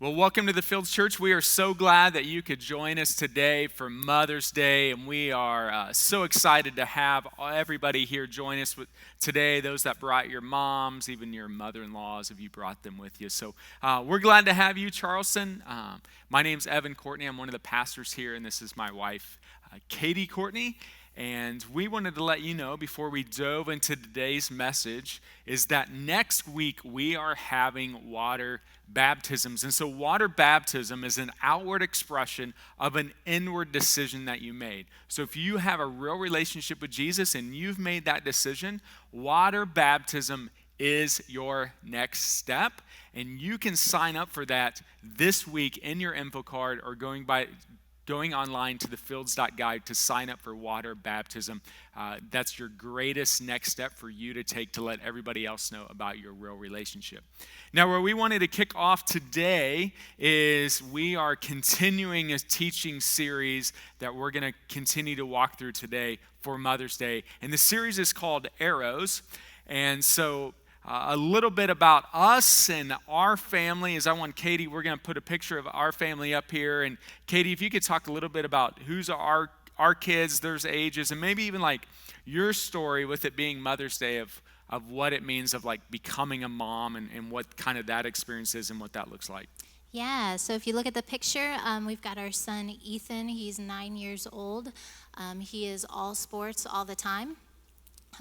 Well, welcome to the Fields Church. We are so glad that you could join us today for Mother's Day, and we are so excited to have everybody here join us today, those that brought your moms, even your mother-in-laws, if you brought them with you. So we're glad to have you, Charleston. My name's Evan Courtney. I'm one of the pastors here, and this is my wife, Katie Courtney. And we wanted to let you know before we dove into today's message is that next week we are having water baptisms. And so water baptism is an outward expression of an inward decision that you made. So if you have a real relationship with Jesus and you've made that decision, water baptism is your next step. And you can sign up for that this week in your info card or going online to thefields.guide to sign up for water baptism. That's your greatest next step for you to take to let everybody else know about your real relationship. Now, where we wanted to kick off today is we are continuing a teaching series that we're going to continue to walk through today for Mother's Day. And the series is called Arrows. And so a little bit about us and our family is I want Katie, we're going to put a picture of our family up here. And Katie, if you could talk a little bit about who's our kids, their ages, and maybe even like your story with it being Mother's Day of what it means of like becoming a mom and what kind of that experience is and what that looks like. Yeah, so if you look at the picture, we've got our son Ethan. He's 9 years old. He is all sports all the time.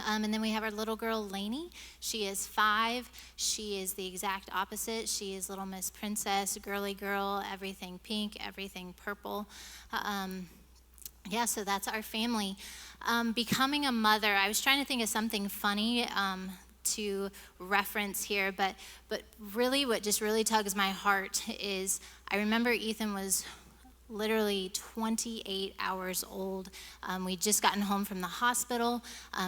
And then we have our little girl, Lainey. She is 5. She is the exact opposite. She is Little Miss Princess, girly girl, everything pink, everything purple. So that's our family. Becoming a mother, I was trying to think of something funny to reference here, but really what just really tugs my heart is I remember Ethan was literally 28 hours old. We'd just gotten home from the hospital.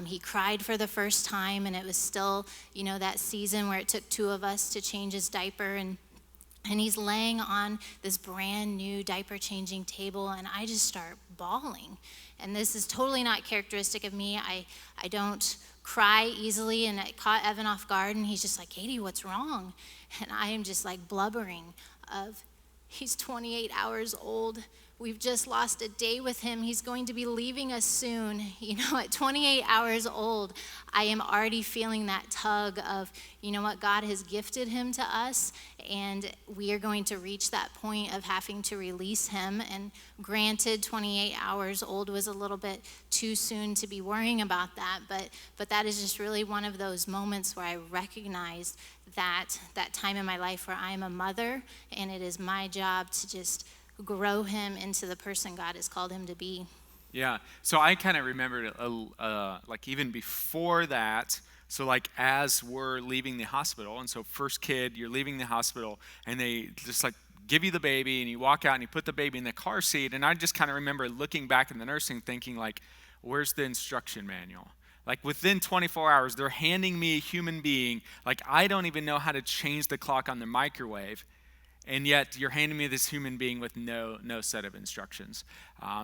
He cried for the first time, and it was still, that season where it took 2 of us to change his diaper, and he's laying on this brand new diaper changing table, and I just start bawling. And this is totally not characteristic of me. I don't cry easily, and it caught Evan off guard, and he's just like, Katie, what's wrong? And I am just like blubbering of, he's 28 hours old. We've just lost a day with him. He's going to be leaving us soon. At 28 hours old, I am already feeling that tug of, what God has gifted him to us, and we are going to reach that point of having to release him. And granted, 28 hours old was a little bit too soon to be worrying about that, but that is just really one of those moments where I recognized that time in my life where I'm a mother, and it is my job to just grow him into the person God has called him to be. Yeah, so I kind of remembered like even before that, so like as we're leaving the hospital, and so first kid, you're leaving the hospital, and they just like give you the baby, and you walk out and you put the baby in the car seat, and I just kind of remember looking back in the nursing thinking like, where's the instruction manual? Like within 24 hours, they're handing me a human being, like I don't even know how to change the clock on the microwave, and yet you're handing me this human being with no set of instructions.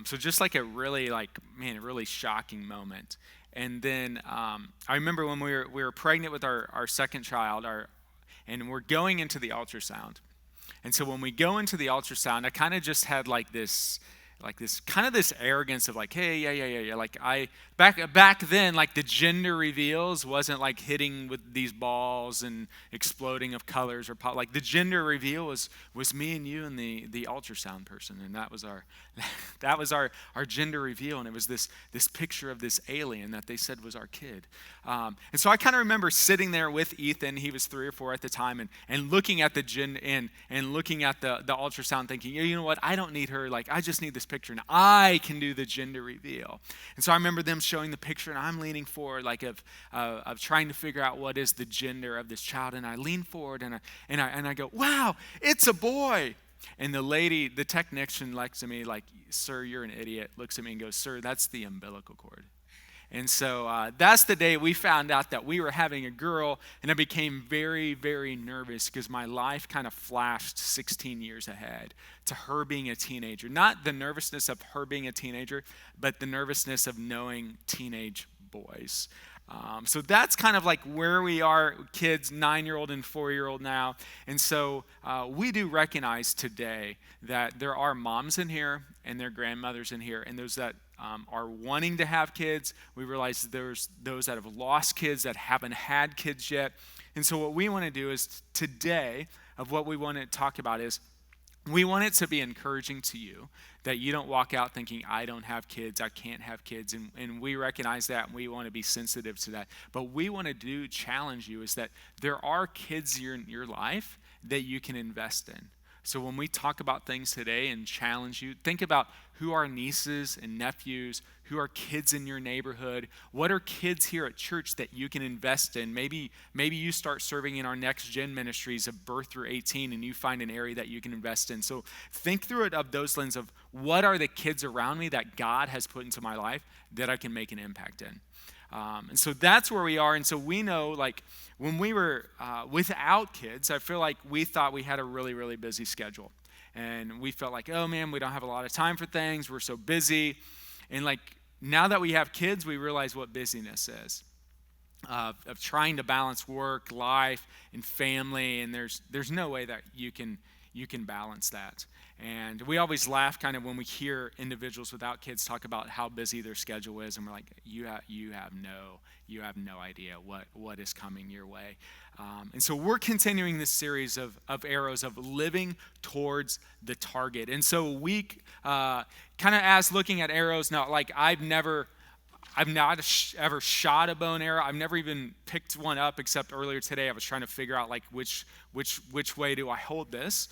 So just like a really really shocking moment. And then I remember when we were pregnant with our second child, and we're going into the ultrasound. And so when we go into the ultrasound, I kind of just had this arrogance of like, hey, yeah. Like back then, like the gender reveals wasn't like hitting with these balls and exploding of colors or pop. Like the gender reveal was me and you and the ultrasound person, and that was our gender reveal, and it was this picture of this alien that they said was our kid. And so I kind of remember sitting there with Ethan. He was 3 or 4 at the time, and looking at the and looking at the ultrasound, thinking, you know what? I don't need her. Like I just need this picture, and I can do the gender reveal. And so I remember them showing the picture, and I'm leaning forward, like of trying to figure out what is the gender of this child. And I lean forward, and I go, wow, it's a boy. And the technician looks at me like, sir, you're an idiot. Looks at me and goes, sir, that's the umbilical cord. And so that's the day we found out that we were having a girl, and I became very, very nervous because my life kind of flashed 16 years ahead to her being a teenager. Not the nervousness of her being a teenager, but the nervousness of knowing teenage boys. So that's kind of like where we are, kids, 9-year-old and 4-year-old now. And so we do recognize today that there are moms in here and their grandmothers in here, and those that are wanting to have kids. We realize that there's those that have lost kids that haven't had kids yet. And so what we want to do is today, of what we want to talk about is, we want it to be encouraging to you that you don't walk out thinking, I don't have kids, I can't have kids. And we recognize that, and we want to be sensitive to that. But we want to challenge you is that there are kids in your life that you can invest in. So when we talk about things today and challenge you, think about who are nieces and nephews, who are kids in your neighborhood, what are kids here at church that you can invest in. Maybe you start serving in our Next Gen ministries of birth through 18, and you find an area that you can invest in. So think through it of those lenses of what are the kids around me that God has put into my life that I can make an impact in. And so that's where we are. And so we know, like, when we were without kids, I feel like we thought we had a really, really busy schedule. And we felt like, oh man, we don't have a lot of time for things. We're so busy. And like, now that we have kids, we realize what busyness is. Of trying to balance work, life, and family. And there's no way that you can balance that. And we always laugh kind of when we hear individuals without kids talk about how busy their schedule is, and we're like, you have no idea what is coming your way. And so we're continuing this series of arrows of living towards the target. And so we kind of as looking at arrows now, like I've not ever shot a bow and arrow. I've never even picked one up, except earlier today I was trying to figure out like which way do I hold this.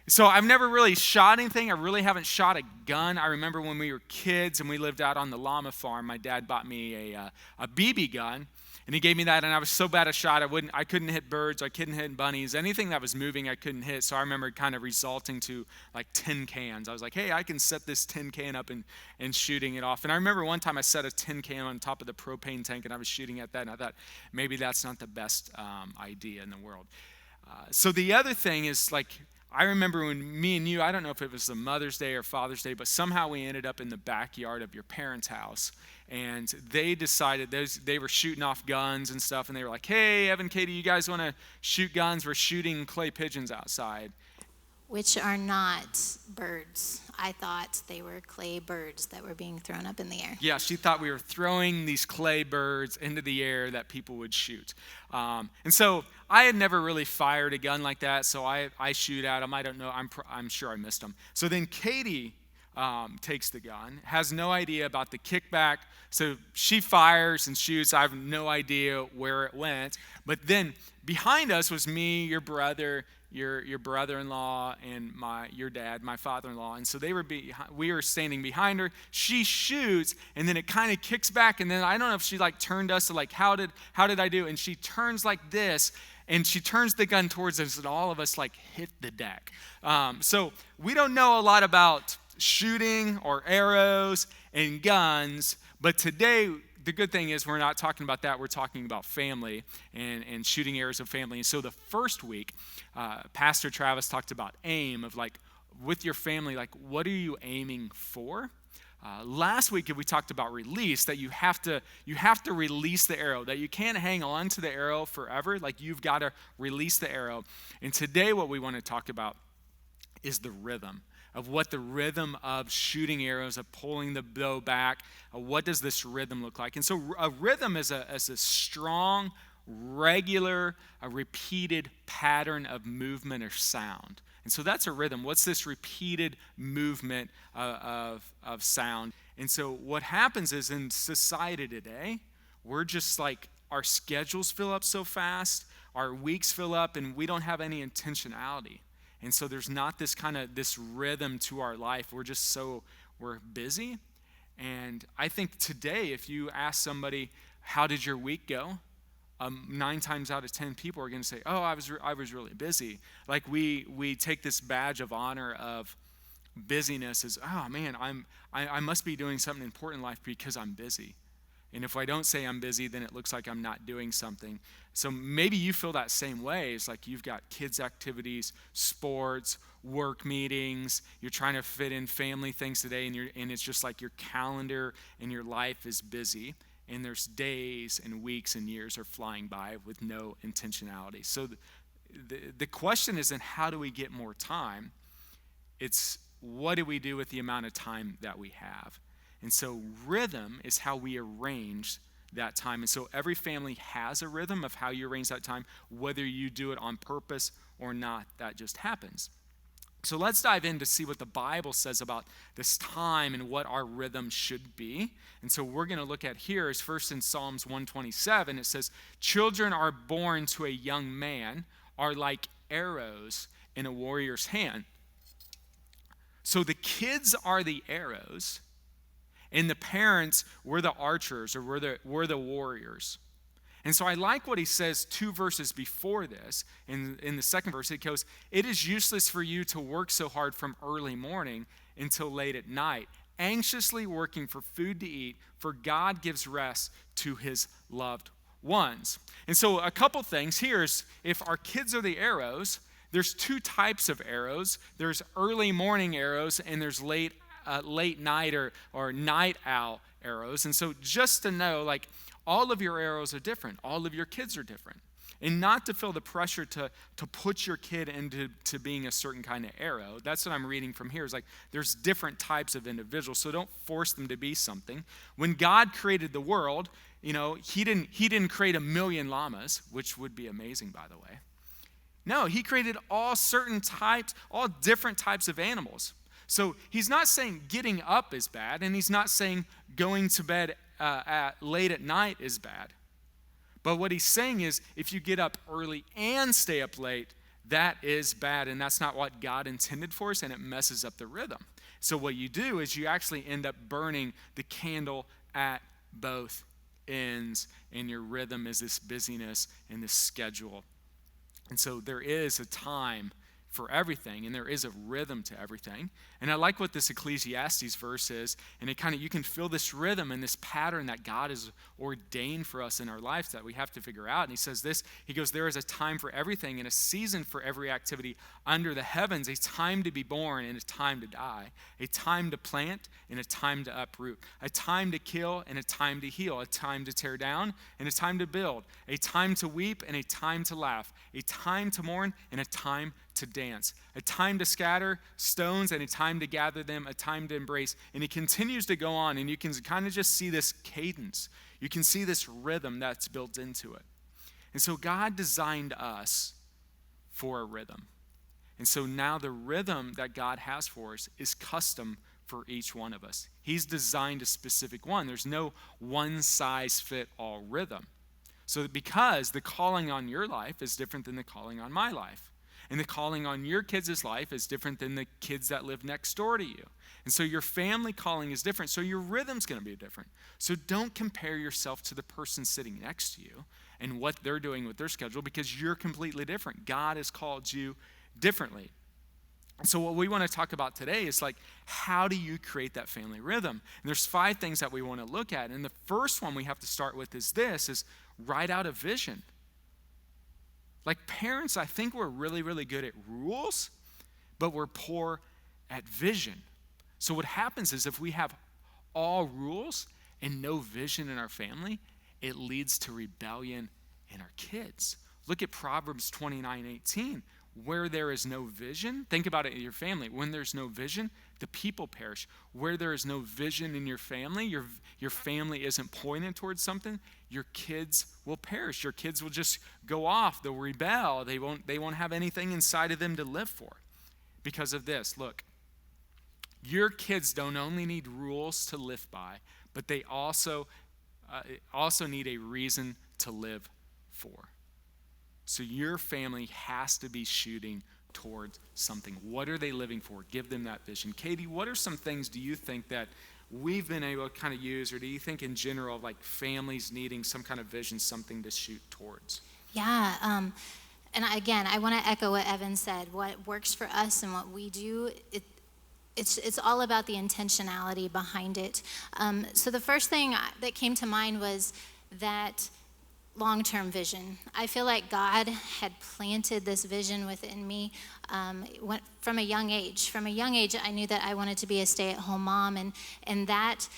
So I've never really shot anything. I really haven't shot a gun. I remember when we were kids and we lived out on the llama farm, my dad bought me a BB gun, and he gave me that, and I was so bad a shot, I couldn't hit birds, I couldn't hit bunnies, anything that was moving I couldn't hit. So I remember kind of resulting to like tin cans. I was like, hey, I can set this tin can up and shooting it off. And I remember one time I set a tin can on top of the propane tank, and I was shooting at that, and I thought maybe that's not the best idea in the world. So the other thing is, like, I remember when me and you, I don't know if it was the Mother's Day or Father's Day, but somehow we ended up in the backyard of your parents' house. And they decided, they were shooting off guns and stuff, and they were like, hey, Evan, Katie, you guys want to shoot guns? We're shooting clay pigeons outside. Which are not birds. I thought they were clay birds that were being thrown up in the air. Yeah, she thought we were throwing these clay birds into the air that people would shoot. And so I had never really fired a gun like that, so I shoot at them. I don't know. I'm sure I missed them. So then Katie takes the gun, has no idea about the kickback. So she fires and shoots. I have no idea where it went. But then behind us was me, your brother, your brother-in-law, and your dad, my father-in-law. And so we were standing behind her. She shoots, and then it kind of kicks back. And then I don't know if she like turned us to like, how did I do? And she turns like this, and she turns the gun towards us, and all of us like hit the deck. So we don't know a lot about shooting or arrows and guns, but today the good thing is we're not talking about that. We're talking about family and shooting arrows of family. And so the first week, Pastor Travis talked about aim of like with your family, like what are you aiming for? Last week we talked about release, that you have to release the arrow, that you can't hang on to the arrow forever. Like you've got to release the arrow. And today what we want to talk about is the rhythm of what the rhythm of shooting arrows, of pulling the bow back, what does this rhythm look like? And so a rhythm is a strong, regular, a repeated pattern of movement or sound. And so that's a rhythm. What's this repeated movement of sound? And so what happens is in society today, we're just like, our schedules fill up so fast, our weeks fill up, and we don't have any intentionality. And so there's not this rhythm to our life. We're busy. And I think today, if you ask somebody, how did your week go? 9 times out of 10 people are going to say, oh, I was really busy. Like we take this badge of honor of busyness as, oh man, I must be doing something important in life because I'm busy. And if I don't say I'm busy, then it looks like I'm not doing something. So maybe you feel that same way. It's like you've got kids' activities, sports, work meetings. You're trying to fit in family things today, and it's just like your calendar and your life is busy. and there's days and weeks and years are flying by with no intentionality. So the question isn't how do we get more time? It's what do we do with the amount of time that we have? And so rhythm is how we arrange that time. And so every family has a rhythm of how you arrange that time, whether you do it on purpose or not, that just happens. So let's dive in to see what the Bible says about this time and what our rhythm should be. And so we're going to look at here is first in Psalms 127. It says, children are born to a young man are like arrows in a warrior's hand. So the kids are the arrows, and the parents were the archers, or were the warriors. And so I like what he says 2 verses before this. In the second verse, it goes, it is useless for you to work so hard from early morning until late at night, anxiously working for food to eat, for God gives rest to his loved ones. And so a couple things here is if our kids are the arrows, there's 2 types of arrows. There's early morning arrows, and there's late night or night owl arrows. And so just to know, like, all of your arrows are different. All of your kids are different. And not to feel the pressure to put your kid into being a certain kind of arrow. That's what I'm reading from here. Is like there's different types of individuals, so don't force them to be something. When God created the world, he didn't create 1 million llamas, which would be amazing, by the way. No, he created all different types of animals. So he's not saying getting up is bad, and he's not saying going to bed late at night is bad. But what he's saying is if you get up early and stay up late, that is bad, and that's not what God intended for us, and it messes up the rhythm. So what you do is you actually end up burning the candle at both ends, and your rhythm is this busyness and this schedule. And so there is a time for everything, and there is a rhythm to everything. And I like what this Ecclesiastes verse is, and you can feel this rhythm and this pattern that God has ordained for us in our lives that we have to figure out. And he says this, he goes, there is a time for everything and a season for every activity under the heavens, a time to be born and a time to die, a time to plant and a time to uproot, a time to kill and a time to heal, a time to tear down and a time to build, a time to weep and a time to laugh, a time to mourn and a time to dance, a time to scatter stones and a time to gather them, a time to embrace. And he continues to go on, and you can kind of just see this cadence. You can see this rhythm that's built into it. And so God designed us for a rhythm. And so now the rhythm that God has for us is custom for each one of us. He's designed a specific one. There's no one-size-fit-all rhythm. So because the calling on your life is different than the calling on my life. And the calling on your kids' life is different than the kids that live next door to you. And so your family calling is different. So your rhythm's going to be different. So don't compare yourself to the person sitting next to you and what they're doing with their schedule, because you're completely different. God has called you differently. And so what we want to talk about today is like, how do you create that family rhythm? And there's 5 things that we want to look at. And the first one we have to start with is write out a vision. Like parents, I think we're really, really good at rules, but we're poor at vision. So what happens is if we have all rules and no vision in our family, it leads to rebellion in our kids. Look at Proverbs 29:18. Where there is no vision, think about it in your family. When there's no vision, the people perish. Where there is no vision in your family family isn't pointed towards something, your kids will perish. Your kids will just go off. They'll rebel. They won't have anything inside of them to live for because of this. Look, your kids don't only need rules to live by, but they also need a reason to live for. So your family has to be shooting towards something. What are they living for? Give them that vision. Katie, what are some things do you think that we've been able to kind of use, or do you think in general, like families needing some kind of vision, something to shoot towards? Yeah, and again, I want to echo what Evan said. What works for us and what we do, it's all about the intentionality behind it. So the first thing that came to mind was that long-term vision. I feel like God had planted this vision within me from a young age. From a young age, I knew that I wanted to be a stay-at-home mom, and that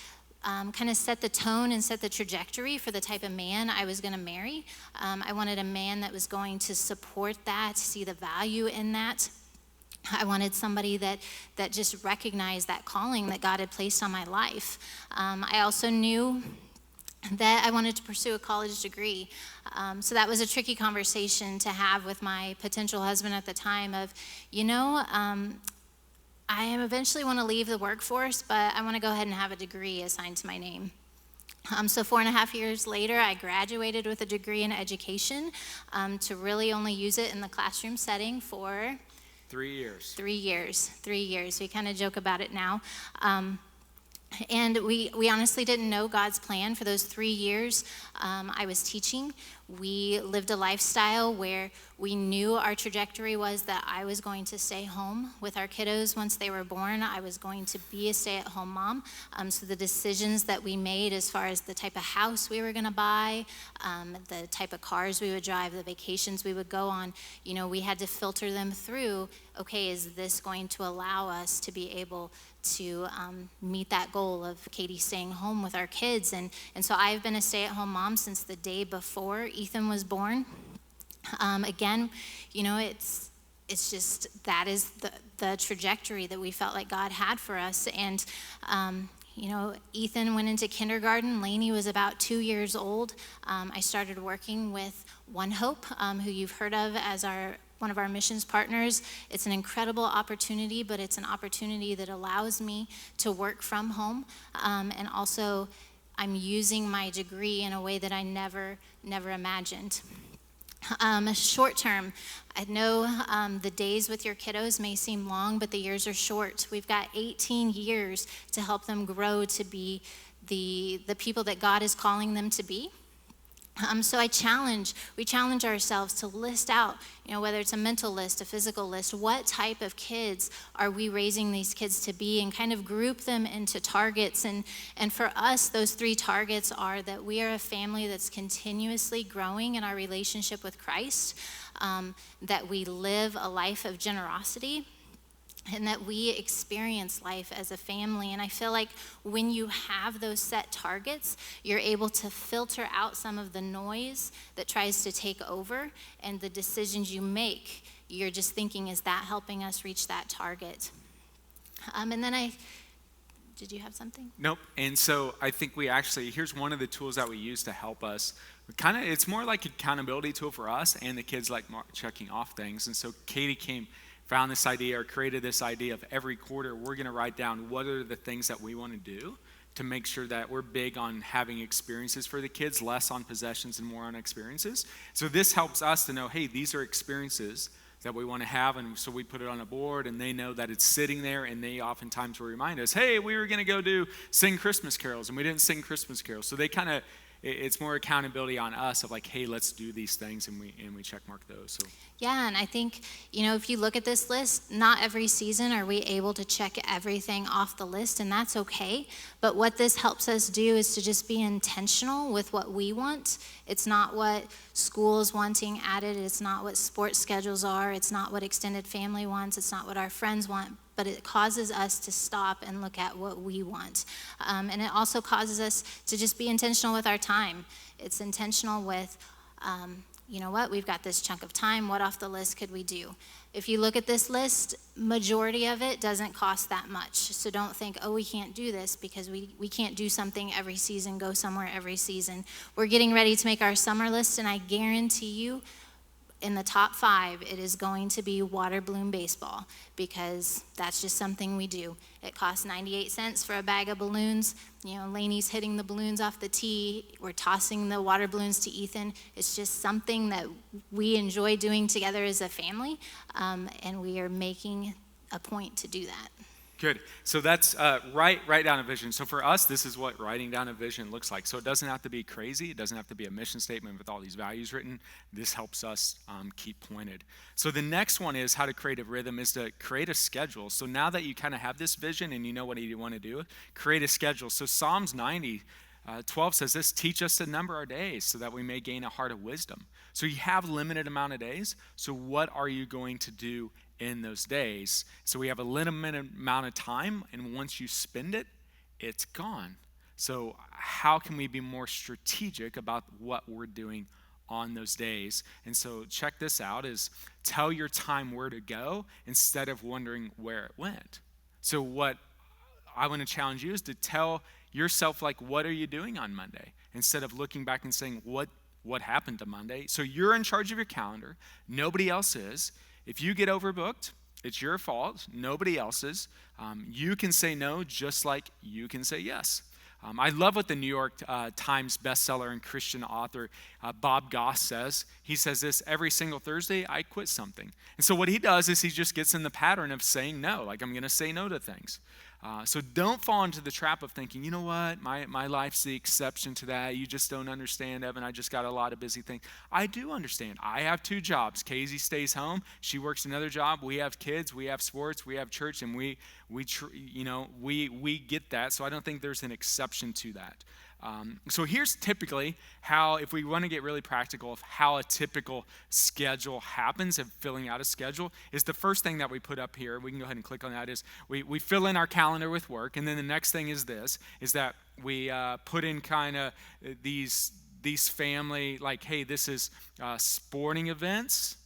kind of set the tone and set the trajectory for the type of man I was going to marry. I wanted a man that was going to support that, see the value in that. I wanted somebody that just recognized that calling that God had placed on my life. I also knew that I wanted to pursue a college degree. So that was a tricky conversation to have with my potential husband at the time of, I eventually want to leave the workforce, but I want to go ahead and have a degree assigned to my name. So 4.5 years later, I graduated with a degree in education to really only use it in the classroom setting for 3 years. 3 years. 3 years. We kind of joke about it now. And we honestly didn't know God's plan for those 3 years I was teaching. We lived a lifestyle where we knew our trajectory was that I was going to stay home with our kiddos once they were born. I was going to be a stay-at-home mom. So the decisions that we made as far as the type of house we were going to buy, the type of cars we would drive, the vacations we would go on, we had to filter them through, okay, is this going to allow us to be able to meet that goal of Katie staying home with our kids? And so I've been a stay-at-home mom since the day before Ethan was born. Again, it's just that is the trajectory that we felt like God had for us. And Ethan went into kindergarten. Lainey was about 2 years old. I started working with One Hope, who you've heard of as one of our missions partners. It's an incredible opportunity, but it's an opportunity that allows me to work from home. And also, I'm using my degree in a way that I never imagined. Short term, I know the days with your kiddos may seem long, but the years are short. We've got 18 years to help them grow to be the people that God is calling them to be. So we challenge ourselves to list out, whether it's a mental list, a physical list, what type of kids are we raising these kids to be, and kind of group them into targets. And for us, those 3 targets are that we are a family that's continuously growing in our relationship with Christ, that we live a life of generosity, and that we experience life as a family. And I feel like when you have those set targets, you're able to filter out some of the noise that tries to take over, and the decisions you make, you're just thinking, is that helping us reach that target? And then did you have something? Nope. And so I think here's one of the tools that we use to help us. It's more like an accountability tool for us, and the kids like checking off things. And so Katie found this idea, or created this idea of every quarter we're going to write down what are the things that we want to do to make sure that we're big on having experiences for the kids, less on possessions and more on experiences. So this helps us to know, hey, these are experiences that we want to have, and so we put it on a board, and they know that it's sitting there, and they oftentimes will remind us, hey, we were going to go sing Christmas carols, and we didn't sing Christmas carols. So it's more accountability on us of like, hey, let's do these things, and we check mark those. So yeah, and I think, if you look at this list, not every season are we able to check everything off the list, and that's okay. But what this helps us do is to just be intentional with what we want. It's not what school is wanting added. It's not what sports schedules are. It's not what extended family wants. It's not what our friends want. But it causes us to stop and look at what we want. And it also causes us to just be intentional with our time. It's intentional with, we've got this chunk of time. What off the list could we do? If you look at this list, majority of it doesn't cost that much. So don't think, we can't do this because we can't do something every season, go somewhere every season. We're getting ready to make our summer list, and I guarantee you, in the top 5, it is going to be water balloon baseball, because that's just something we do. It costs 98 cents for a bag of balloons. Lainey's hitting the balloons off the tee. We're tossing the water balloons to Ethan. It's just something that we enjoy doing together as a family, and we are making a point to do that. Good. So that's write down a vision. So for us, this is what writing down a vision looks like. So it doesn't have to be crazy. It doesn't have to be a mission statement with all these values written. This helps us keep pointed. So the next one is how to create a rhythm, is to create a schedule. So now that you kind of have this vision and you know what you want to do, create a schedule. So Psalms 90:12 says this: teach us to number our days so that we may gain a heart of wisdom. So you have limited amount of days. So what are you going to do in those days? So we have a limited amount of time, and once you spend it, it's gone. So how can we be more strategic about what we're doing on those days? And so check this out, is tell your time where to go instead of wondering where it went. So what I want to challenge you is to tell yourself, like, what are you doing on Monday? Instead of looking back and saying, what happened to Monday? So you're in charge of your calendar. Nobody else is. If you get overbooked, it's your fault. Nobody else's. You can say no just like you can say yes. I love what the New York Times bestseller and Christian author Bob Goss says. He says this: every single Thursday, I quit something. And so what he does is he just gets in the pattern of saying no, like I'm going to say no to things. So don't fall into the trap of thinking, you know what, my life's the exception to that. You just don't understand, Evan. I just got a lot of busy things. I do understand. I have 2 jobs. Casey stays home. She works another job. We have kids. We have sports. We have church, and we get that. So I don't think there's an exception to that. So here's typically how, if we want to get really practical, of how a typical schedule happens, of filling out a schedule, is the first thing that we put up here. We can go ahead and click on that. Is we fill in our calendar with work, and then the next thing is this: is that we put in kind of these family, like, hey, this is sporting events.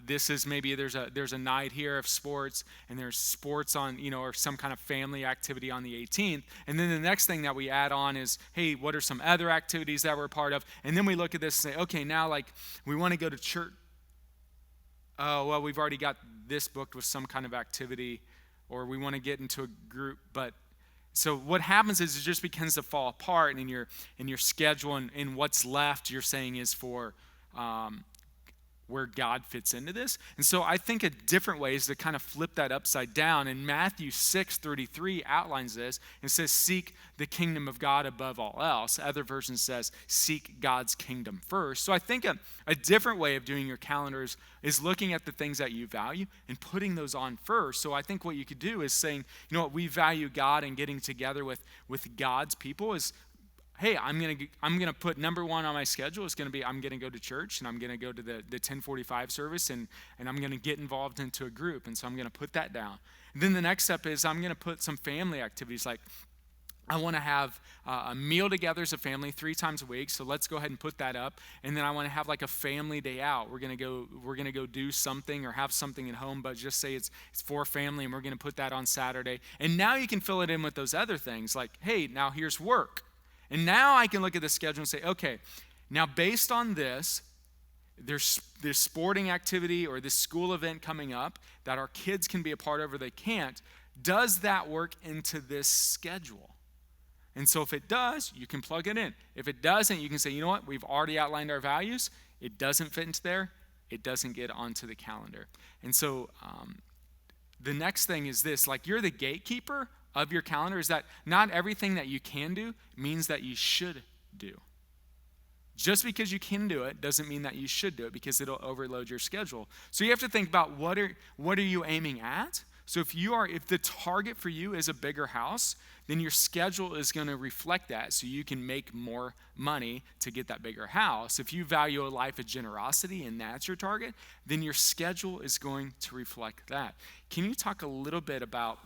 This is maybe there's a night here of sports, and there's sports on, or some kind of family activity on the 18th. And then the next thing that we add on is, hey, what are some other activities that we're part of? And then we look at this and say, okay, now, like, we want to go to church. Oh, well, we've already got this booked with some kind of activity, or we want to get into a group. But so what happens is it just begins to fall apart in your schedule, and what's left, you're saying, is for where God fits into this. And so I think a different way is to kind of flip that upside down. And Matthew 6:33 outlines this and says, seek the kingdom of God above all else. Other versions says, seek God's kingdom first. So I think a different way of doing your calendars is looking at the things that you value and putting those on first. So I think what you could do is saying, you know what, we value God, and getting together with God's people is, hey, I'm gonna put number 1 on my schedule is gonna be, I'm gonna go to church, and I'm gonna go to the 10:45 service, and I'm gonna get involved into a group, and so I'm gonna put that down. And then the next step is I'm gonna put some family activities, like I want to have a meal together as a family 3 times a week, so let's go ahead and put that up. And then I want to have like a family day out. We're gonna go do something or have something at home, but just say it's for family, and we're gonna put that on Saturday. And now you can fill it in with those other things, like, hey, now here's work. And now I can look at the schedule and say, okay, now based on this, there's this sporting activity or this school event coming up that our kids can be a part of or they can't. Does that work into this schedule? And so if it does, you can plug it in. If it doesn't, you can say, you know what, we've already outlined our values. It doesn't fit into there. It doesn't get onto the calendar. And so the next thing is this, like, you're the gatekeeper of your calendar, is that not everything that you can do means that you should do. Just because you can do it doesn't mean that you should do it, because it'll overload your schedule. So you have to think about what are you aiming at? So if the target for you is a bigger house, then your schedule is going to reflect that, so you can make more money to get that bigger house. If you value a life of generosity and that's your target, then your schedule is going to reflect that. Can you talk a little bit about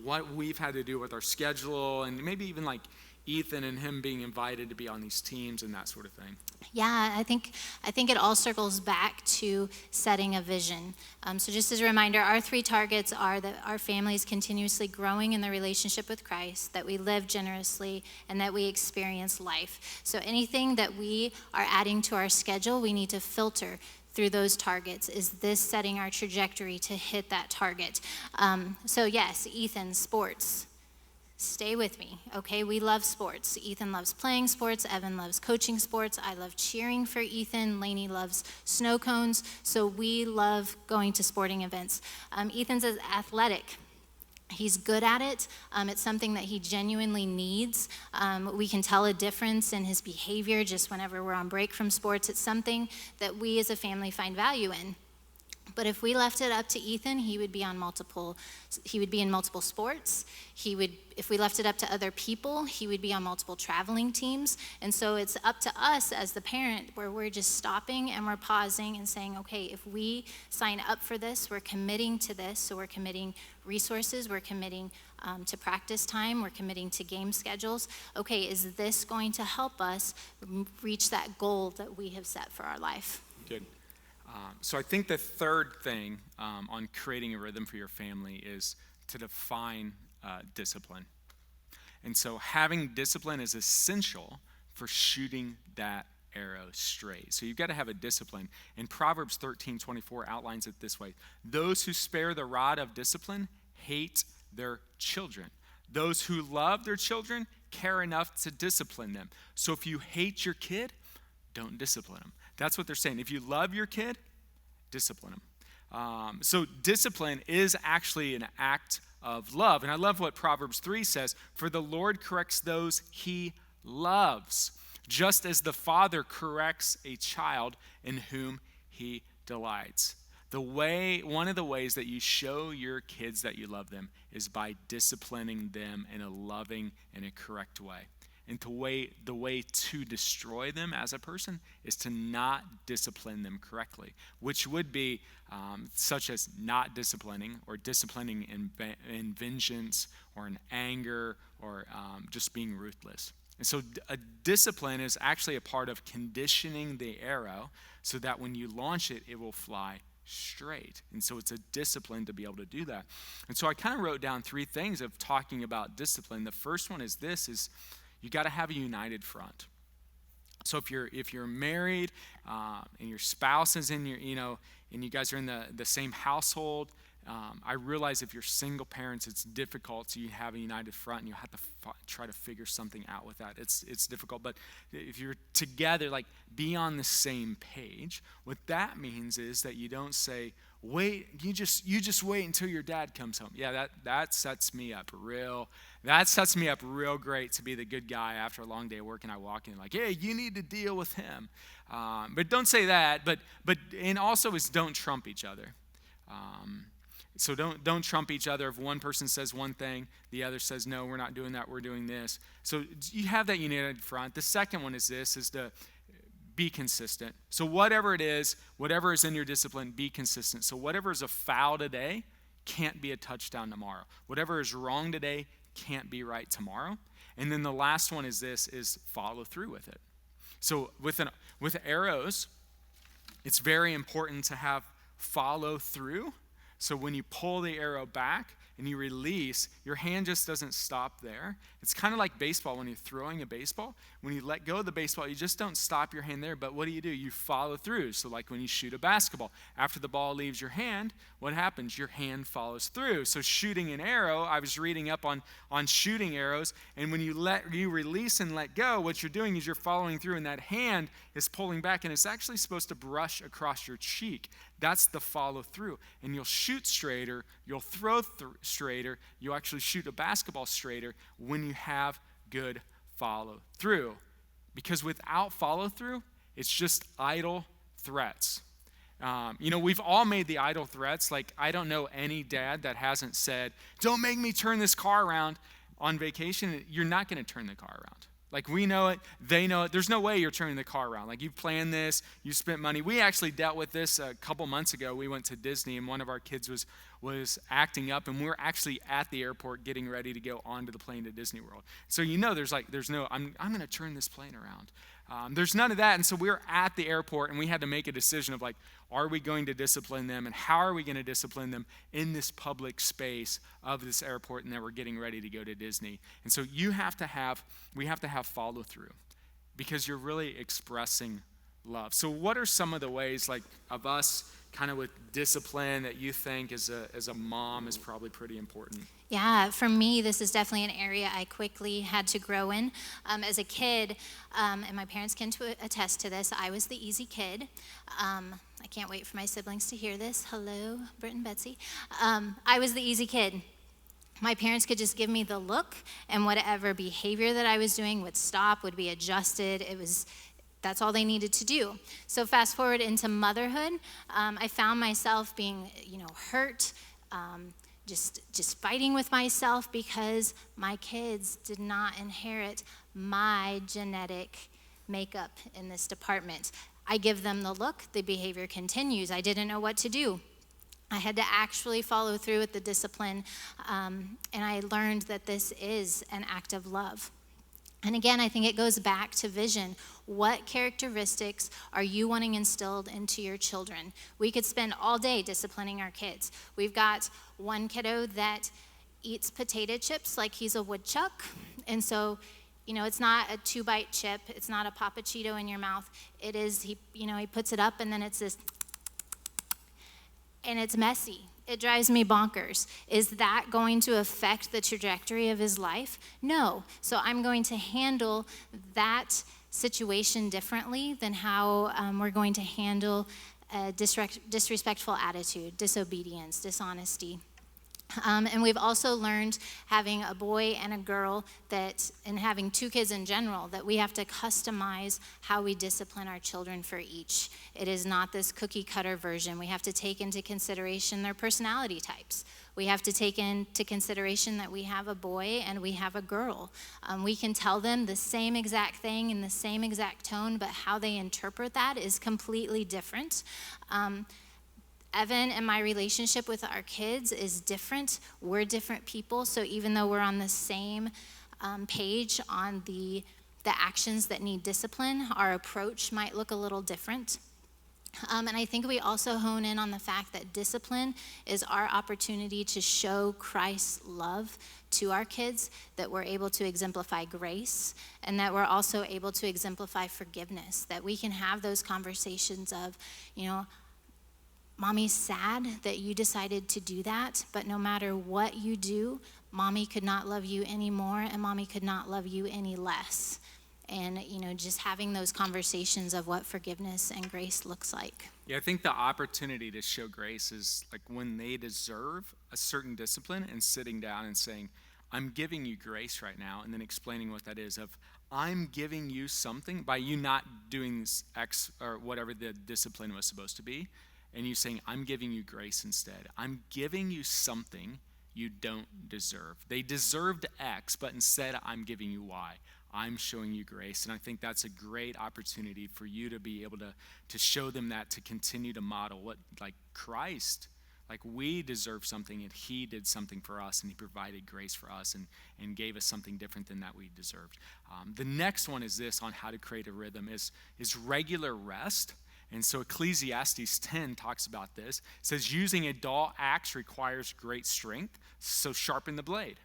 what we've had to do with our schedule, and maybe even like Ethan and him being invited to be on these teams and that sort of thing? Yeah, I think it all circles back to setting a vision. So just as a reminder, our 3 targets are that our family is continuously growing in their relationship with Christ, that we live generously, and that we experience life. So anything that we are adding to our schedule, we need to filter through those targets. Is this setting our trajectory to hit that target? So yes, Ethan, sports. Stay with me, okay? We love sports. Ethan loves playing sports. Evan loves coaching sports. I love cheering for Ethan. Lainey loves snow cones. So we love going to sporting events. Ethan's athletic. He's good at it. It's something that he genuinely needs. We can tell a difference in his behavior just whenever we're on break from sports. It's something that we as a family find value in. But if we left it up to Ethan, he would be in multiple sports. If we left it up to other people, he would be on multiple traveling teams. And so it's up to us as the parent, where we're just stopping and we're pausing and saying, okay, if we sign up for this, we're committing to this. So we're committing resources, we're committing to practice time, we're committing to game schedules. Okay, is this going to help us reach that goal that we have set for our life? Good. So I think the third thing on creating a rhythm for your family is to define discipline. And so having discipline is essential for shooting that arrow straight. So you've got to have a discipline. And Proverbs 13:24 outlines it this way: those who spare the rod of discipline hate their children. Those who love their children care enough to discipline them. So if you hate your kid, don't discipline them. That's what they're saying. If you love your kid, discipline them. So discipline is actually an act of love. And I love what Proverbs 3 says: for the Lord corrects those he loves, just as the father corrects a child in whom he delights. One of the ways that you show your kids that you love them is by disciplining them in a loving and a correct way. And the way to destroy them as a person is to not discipline them correctly, which would be such as not disciplining, or disciplining in vengeance or in anger, or just being ruthless. And so a discipline is actually a part of conditioning the arrow so that when you launch it, it will fly straight. And so it's a discipline to be able to do that. And so I kind of wrote down 3 things of talking about discipline. The first one is you got to have a united front. So if you're married and your spouse is in and you guys are in the same household, I realize if you're single parents, it's difficult. So you have a united front, and you have to try to figure something out with that. It's difficult. But if you're together, like, be on the same page. What that means is that you don't say, wait, you just wait until your dad comes home. Yeah, that sets me up real great to be the good guy after a long day of work, and I walk in like, hey, you need to deal with him. But don't say that. But and also is don't trump each other. So don't trump each other. If one person says one thing, the other says, no, we're not doing that, we're doing this. So you have that united front. The second one is to be consistent. So whatever it is, whatever is in your discipline, be consistent. So whatever is a foul today can't be a touchdown tomorrow. Whatever is wrong today can't be right tomorrow. And then the last one is follow through with it. So with arrows, it's very important to have follow through. So when you pull the arrow back and you release, your hand just doesn't stop there. It's kind of like baseball when you're throwing a baseball. When you let go of the baseball, you just don't stop your hand there. But what do? You follow through. So like when you shoot a basketball, after the ball leaves your hand, what happens? Your hand follows through. So shooting an arrow, I was reading up on shooting arrows, and when you release and let go, what you're doing is you're following through, and that hand is pulling back, and it's actually supposed to brush across your cheek. That's the follow through. And you'll shoot straighter, you'll throw straighter, you'll actually shoot a basketball straighter when you have good follow through. Because without follow through, it's just idle threats. We've all made the idle threats. Like, I don't know any dad that hasn't said, don't make me turn this car around on vacation. You're not going to turn the car around. Like, we know it, they know it. There's no way you're turning the car around. Like, you planned this, you spent money. We actually dealt with this a couple months ago. We went to Disney, and one of our kids was acting up, and we were actually at the airport getting ready to go onto the plane to Disney World. So there's no, I'm going to turn this plane around. There's none of that. And so we were at the airport, and we had to make a decision of, like, are we going to discipline them, and how are we going to discipline them in this public space of this airport, and then we're getting ready to go to Disney. And so we have to have follow through, because you're really expressing love. So what are some of the ways, like, of us kind of with discipline that you think as a mom is probably pretty important? Yeah, for me, this is definitely an area I quickly had to grow in. As a kid, and my parents can attest to this, I was the easy kid. I can't wait for my siblings to hear this. Hello, Britt and Betsy. I was the easy kid. My parents could just give me the look, and whatever behavior that I was doing would stop, would be adjusted. that's all they needed to do. So fast forward into motherhood, I found myself being, hurt, just fighting with myself because my kids did not inherit my genetic makeup in this department. I give them the look, the behavior continues. I didn't know what to do. I had to actually follow through with the discipline, and I learned that this is an act of love. And again, I think it goes back to vision. What characteristics are you wanting instilled into your children? We could spend all day disciplining our kids. We've got one kiddo that eats potato chips like he's a woodchuck. And so, it's not a 2-bite chip. It's not a Papa Cheeto in your mouth. It is, he puts it up and then it's this, and it's messy. It drives me bonkers. Is that going to affect the trajectory of his life? No. So I'm going to handle that situation differently than how we're going to handle a disrespectful attitude, disobedience, dishonesty. And we've also learned, having a boy and a girl, and having 2 kids in general, that we have to customize how we discipline our children for each. It is not this cookie cutter version. We have to take into consideration their personality types. We have to take into consideration that we have a boy and we have a girl. We can tell them the same exact thing in the same exact tone, but how they interpret that is completely different. Evan and my relationship with our kids is different. We're different people, so even though we're on the same page on the actions that need discipline, our approach might look a little different. And I think we also hone in on the fact that discipline is our opportunity to show Christ's love to our kids, that we're able to exemplify grace, and that we're also able to exemplify forgiveness, that we can have those conversations of, Mommy's sad that you decided to do that, but no matter what you do, Mommy could not love you anymore, and Mommy could not love you any less. And, just having those conversations of what forgiveness and grace looks like. Yeah, I think the opportunity to show grace is like when they deserve a certain discipline, and sitting down and saying, I'm giving you grace right now, and then explaining what that is. I'm giving you something by you not doing this X or whatever the discipline was supposed to be. And you saying, I'm giving you grace instead. I'm giving you something you don't deserve. They deserved X, but instead I'm giving you Y. I'm showing you grace. And I think that's a great opportunity for you to be able to show them that, to continue to model what, like Christ, like we deserve something and he did something for us, and he provided grace for us and gave us something different than that we deserved. The next one is this, on how to create a rhythm, is regular rest. And so Ecclesiastes 10 talks about this. It says, using a dull axe requires great strength, so sharpen the blade.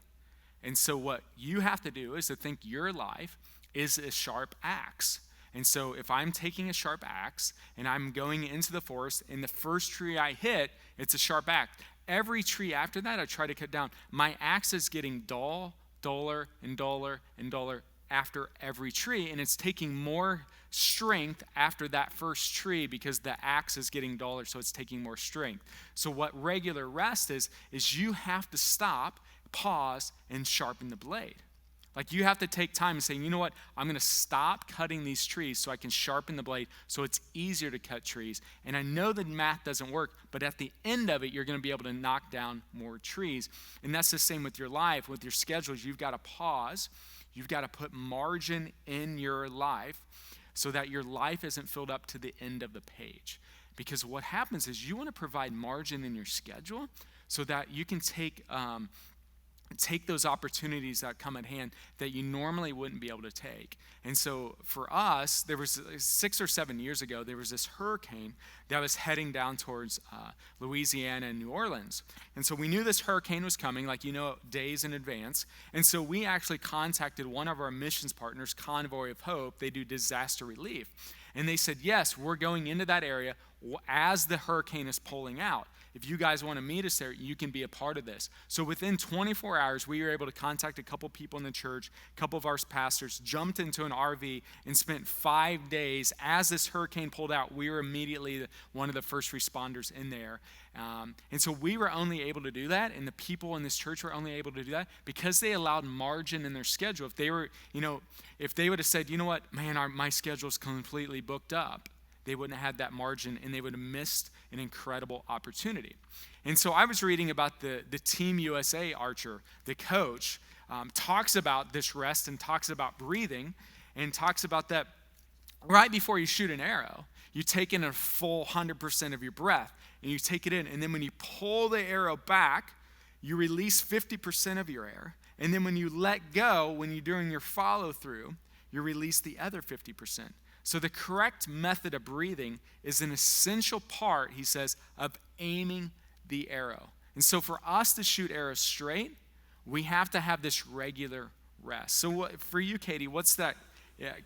And so what you have to do is to think your life is a sharp axe. And so if I'm taking a sharp axe and I'm going into the forest, and the first tree I hit, it's a sharp axe. Every tree after that I try to cut down. My axe is getting duller and duller and duller after every tree, and it's taking more strength after that first tree because the axe is getting duller, so it's taking more strength. So what regular rest is you have to stop, pause, and sharpen the blade. Like you have to take time and say, you know what, I'm going to stop cutting these trees so I can sharpen the blade so it's easier to cut trees. And I know that math doesn't work, but at the end of it, you're going to be able to knock down more trees. And that's the same with your life, with your schedules. You've got to pause. You've got to put margin in your life so that your life isn't filled up to the end of the page. Because what happens is you want to provide margin in your schedule so that you can take those opportunities that come at hand that you normally wouldn't be able to take. And so for us, there was 6 or 7 years ago, there was this hurricane that was heading down towards Louisiana and New Orleans. And so we knew this hurricane was coming, days in advance. And so we actually contacted one of our missions partners, Convoy of Hope. They do disaster relief. And they said, yes, we're going into that area as the hurricane is pulling out. If you guys want to meet us there, you can be a part of this. So within 24 hours, we were able to contact a couple people in the church, a couple of our pastors, jumped into an RV and spent 5 days. As this hurricane pulled out, we were immediately one of the first responders in there. And so we were only able to do that, and the people in this church were only able to do that because they allowed margin in their schedule. If they were, if they would have said, you know what, man, my schedule's completely booked up, they wouldn't have had that margin, and they would have missed an incredible opportunity. And so I was reading about the Team USA archer, the coach, talks about this rest and talks about breathing, and talks about that right before you shoot an arrow, you take in a full 100% of your breath, and you take it in, and then when you pull the arrow back, you release 50% of your air, and then when you let go, when you're doing your follow-through, you release the other 50%. So the correct method of breathing is an essential part, he says, of aiming the arrow. And so for us to shoot arrows straight, we have to have this regular rest. So for you, Katie, what's that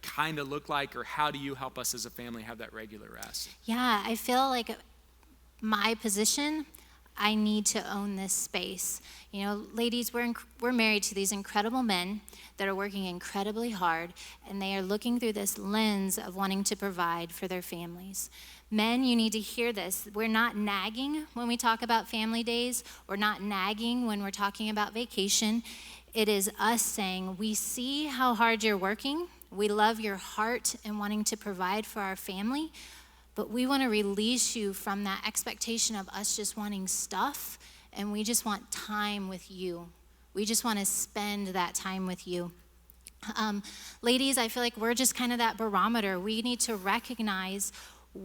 kind of look like, or how do you help us as a family have that regular rest? Yeah, I feel like my position, I need to own this space. Ladies, we're married to these incredible men that are working incredibly hard, and they are looking through this lens of wanting to provide for their families. Men, you need to hear this. We're not nagging when we talk about family days. We're not nagging when we're talking about vacation. It is us saying, we see how hard you're working. We love your heart and wanting to provide for our family, but we want to release you from that expectation of us just wanting stuff, and we just want time with you. We just want to spend that time with you. Ladies, I feel like we're just kind of that barometer. We need to recognize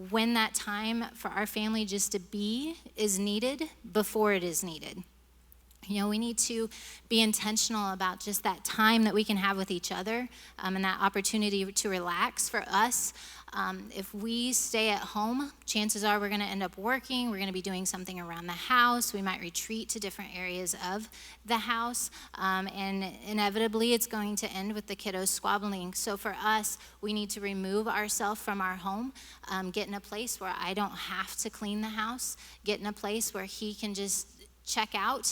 when that time for our family just to be is needed before it is needed. We need to be intentional about just that time that we can have with each other, and that opportunity to relax for us. If we stay at home, chances are we're going to end up working. We're going to be doing something around the house. We might retreat to different areas of the house, and inevitably it's going to end with the kiddos squabbling. So for us, we need to remove ourselves from our home, get in a place where I don't have to clean the house, get in a place where he can just check out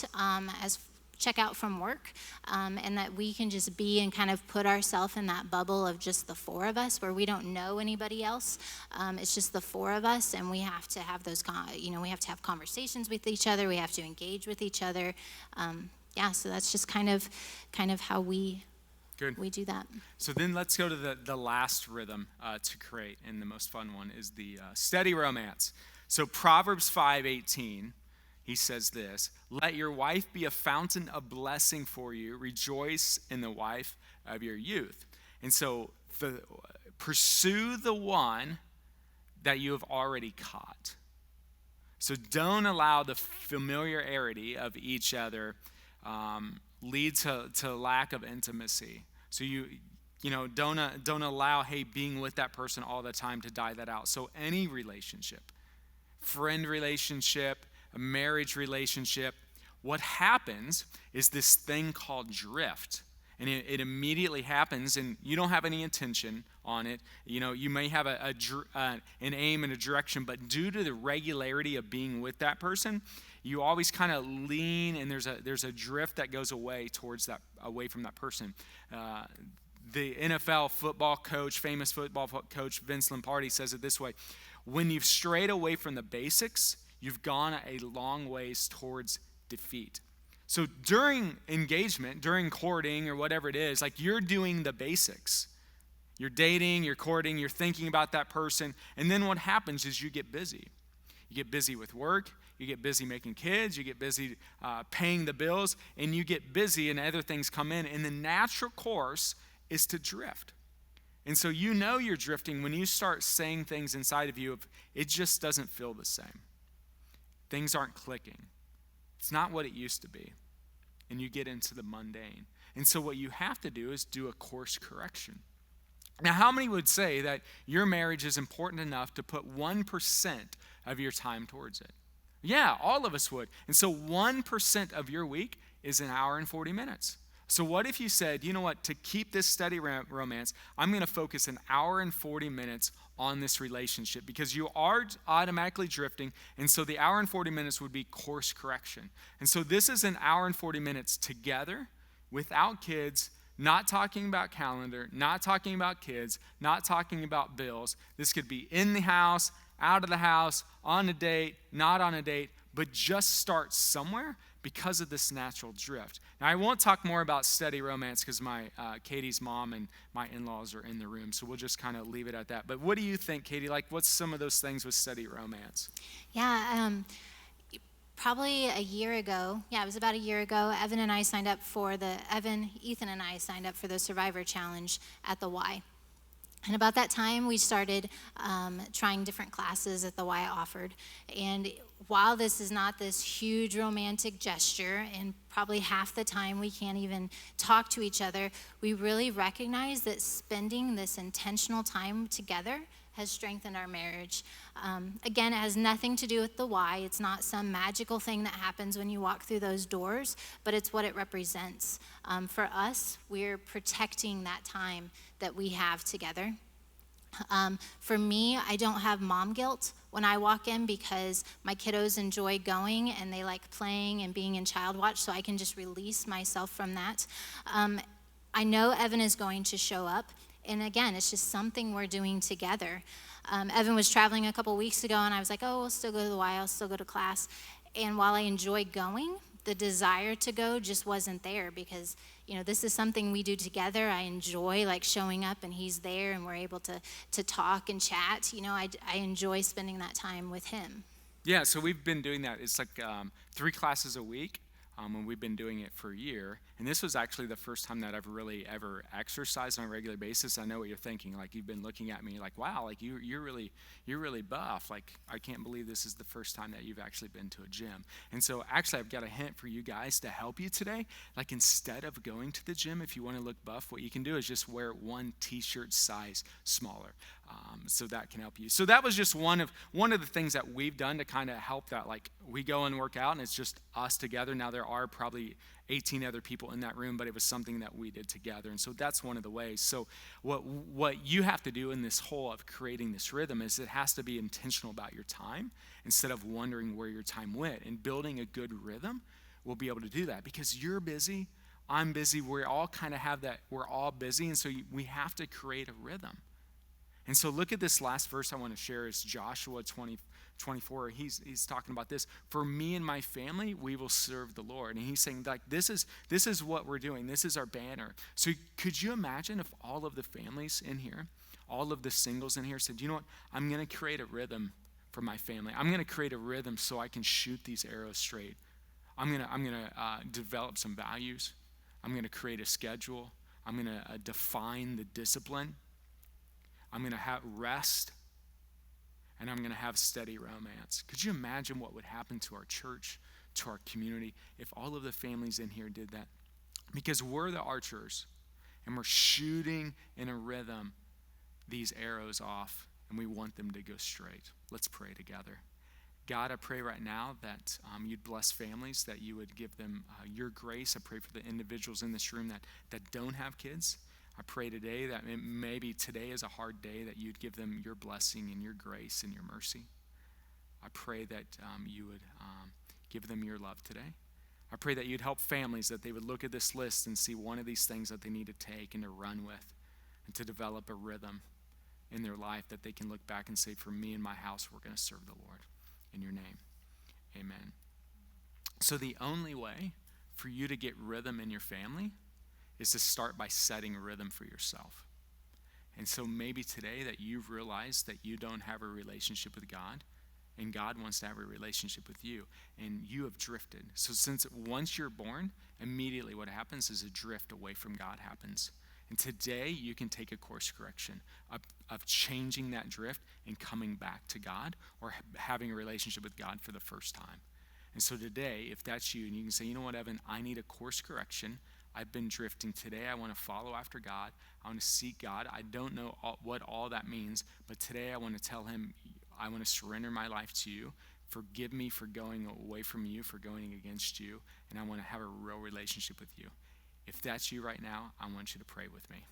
from work, and that we can just be and kind of put ourselves in that bubble of just the four of us where we don't know anybody else. It's just the four of us, and we have to have those, we have to have conversations with each other. We have to engage with each other. So that's just kind of how we do that. So then let's go to the last rhythm to create, and the most fun one is the steady romance. So Proverbs 5:18. He says this, let your wife be a fountain of blessing for you. Rejoice in the wife of your youth. And so pursue the one that you have already caught. So don't allow the familiarity of each other lead to lack of intimacy. So don't allow, being with that person all the time to die that out. So any relationship, friend relationship, a marriage relationship, what happens is this thing called drift. And it immediately happens, and you don't have any intention on it. You may have an aim and a direction, but due to the regularity of being with that person, you always kind of lean, and there's a drift that goes away from that person. The NFL football coach, famous football coach Vince Lombardi says it this way: when you've strayed away from the basics, you've gone a long ways towards defeat. So during engagement, during courting or whatever it is, like you're doing the basics. You're dating, you're courting, you're thinking about that person. And then what happens is you get busy. You get busy with work. You get busy making kids. You get busy paying the bills. And you get busy and other things come in. And the natural course is to drift. And so you're drifting when you start saying things inside of you. It just doesn't feel the same. Things aren't clicking. It's not what it used to be. And you get into the mundane. And so what you have to do is do a course correction. Now, how many would say that your marriage is important enough to put 1% of your time towards it? Yeah, all of us would. And so 1% of your week is an hour and 40 minutes. So what if you said, you know what, to keep this steady romance, I'm going to focus an hour and 40 minutes on this relationship, because you are automatically drifting, and so the hour and 40 minutes would be course correction. And so this is an hour and 40 minutes together, without kids, not talking about calendar, not talking about kids, not talking about bills. This could be in the house, out of the house, on a date, not on a date, but just start somewhere because of this natural drift. Now, I won't talk more about steady romance because my Katie's mom and my in-laws are in the room, so we'll just kind of leave it at that. But what do you think, Katie? Like, what's some of those things with steady romance? Yeah, probably a year ago. Yeah, it was about a year ago. Ethan and I signed up for the Survivor Challenge at the Y. And about that time, we started trying different classes that the Y offered. And while this is not this huge romantic gesture, and probably half the time we can't even talk to each other, we really recognize that spending this intentional time together has strengthened our marriage. Again, it has nothing to do with the why. It's not some magical thing that happens when you walk through those doors, but it's what it represents. For us, we're protecting that time that we have together. For me, I don't have mom guilt when I walk in because my kiddos enjoy going and they like playing and being in child watch, so I can just release myself from that. I know Evan is going to show up, and again, it's just something we're doing together. Evan was traveling a couple weeks ago, and I was like, oh, we'll still go to the Y, I'll still go to class. And while I enjoy going, the desire to go just wasn't there because, this is something we do together. I enjoy like showing up and he's there and we're able to talk and chat. I enjoy spending that time with him. Yeah, so we've been doing that. It's like 3 classes a week, and we've been doing it for a year. And this was actually the first time that I've really ever exercised on a regular basis. I know what you're thinking. Like, you've been looking at me like, wow, like you're really buff. Like, I can't believe this is the first time that you've actually been to a gym. And so actually I've got a hint for you guys to help you today. Like, instead of going to the gym, if you want to look buff, what you can do is just wear 1 t-shirt size smaller. So that can help you. So that was just one of the things that we've done to kind of help that. Like, we go and work out and it's just us together. Now there are probably 18 other people in that room, but it was something that we did together. And so that's one of the ways. So what you have to do in this whole of creating this rhythm is it has to be intentional about your time instead of wondering where your time went. And building a good rhythm will be able to do that because you're busy, I'm busy, we all kind of have that, we're all busy. And so we have to create a rhythm. And so look at this last verse I want to share is Joshua 24. He's talking about this. For me and my family, we will serve the Lord. And he's saying, like, this is what we're doing. This is our banner. So could you imagine if all of the families in here, all of the singles in here said, you know what, I'm going to create a rhythm for my family. I'm going to create a rhythm so I can shoot these arrows straight. I'm going to develop some values. I'm going to create a schedule. I'm going to define the discipline. I'm going to have rest, and I'm going to have steady romance. Could you imagine what would happen to our church, to our community, if all of the families in here did that? Because we're the archers, and we're shooting in a rhythm these arrows off, and we want them to go straight. Let's pray together. God, I pray right now that you'd bless families, that you would give them your grace. I pray for the individuals in this room that don't have kids. I pray today that maybe today is a hard day, that you'd give them your blessing and your grace and your mercy. I pray that you would give them your love today. I pray that you'd help families, that they would look at this list and see one of these things that they need to take and to run with and to develop a rhythm in their life that they can look back and say, for me and my house, we're going to serve the Lord. In your name, amen. So the only way for you to get rhythm in your family is to start by setting a rhythm for yourself. And so maybe today that you've realized that you don't have a relationship with God, and God wants to have a relationship with you, and you have drifted. So since once you're born, immediately what happens is a drift away from God happens. And today you can take a course correction of changing that drift and coming back to God, or having a relationship with God for the first time. And so today, if that's you, and you can say, you know what, Evan, I need a course correction. I've been drifting. Today I want to follow after God. I want to seek God. I don't know what all that means, but today I want to tell him, I want to surrender my life to you. Forgive me for going away from you, for going against you, and I want to have a real relationship with you. If that's you right now, I want you to pray with me.